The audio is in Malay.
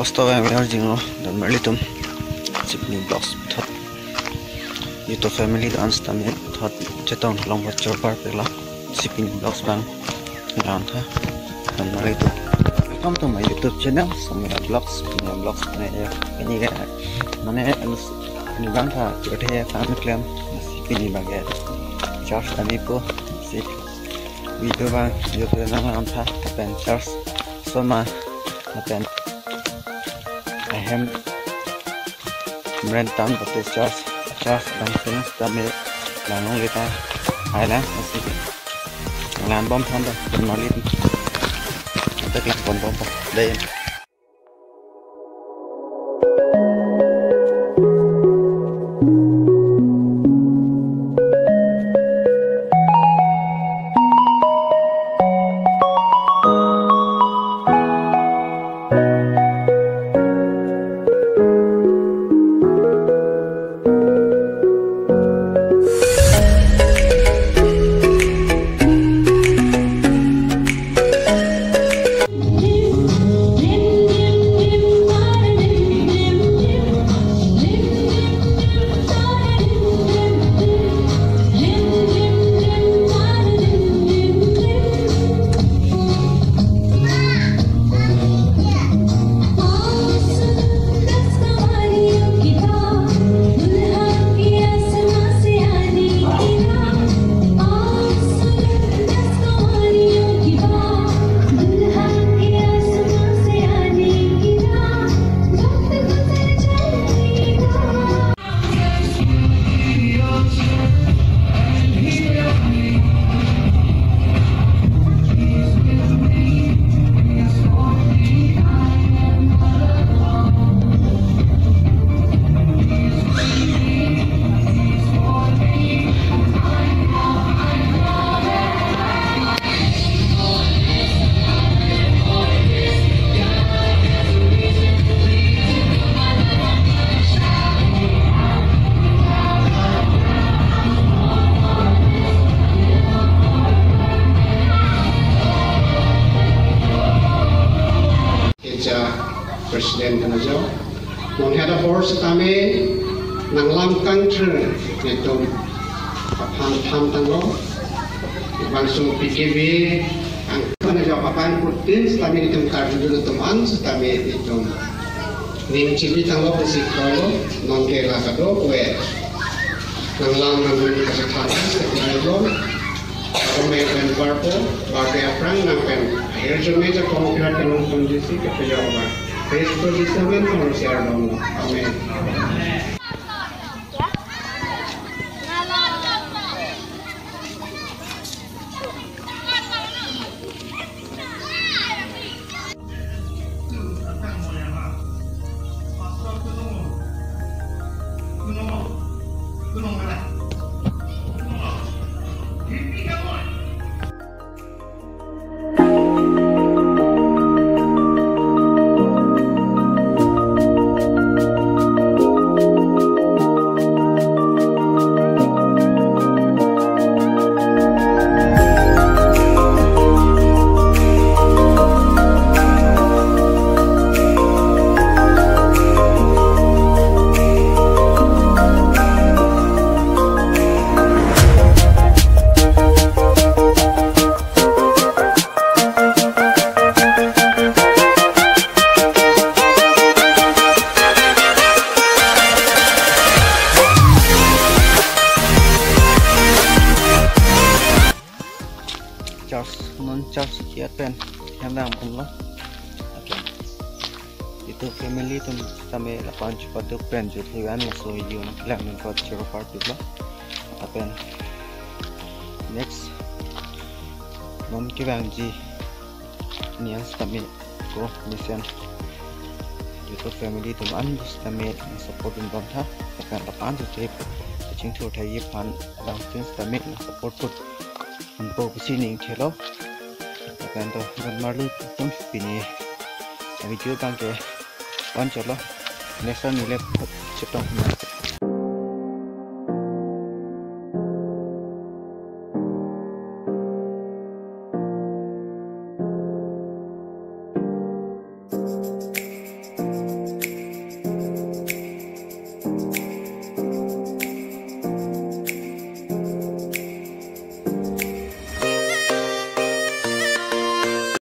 Lost of emerging dan melitum Sydney blocks thot itu family dan stamina thot cetong long bocor par pela Sydney blocks bang ngan tha dan melitum welcome to my YouTube channel Samira Vlogs punya vlogs ini ya mana ini bang tha jodoh family claim Sydney bang ya Charles amigo si video bang YouTube nang tha pen Charles sama pen hem merentam betul Charles dan finish kami langsung kita Thailand masih ngàn bom thon rồi mình nói lên tức là còn bom đây Presiden Kanajo, menghadap horse kami nanglam country itu paham tanggo, langsung PKB, Kanajo papan putin, kami itu kartu dulu teman, kami itu ning cipi tanggo besikolo, nongkela kado kue, nanglam nanggung kesehatan, Kanajo, kami akan barpo, barpo perang nampen, akhir cuma je konkret dengan kondisi kepejabat. Facebook Islam harus share dong. Amin. Charles kia pen yang dalam pun itu family tu kami 8 cepat tu pen jutuan masuk hijau nak lain kau cerita part itu pen next mungkin bangji ni yang kami ko mission itu family tu ambus kami support untuk ha akan 8 tu trip cing tu thai pan dalam things kami support put untuk sini thelo akan tu malu pun pini video kan ke one chalo next time nilai cetong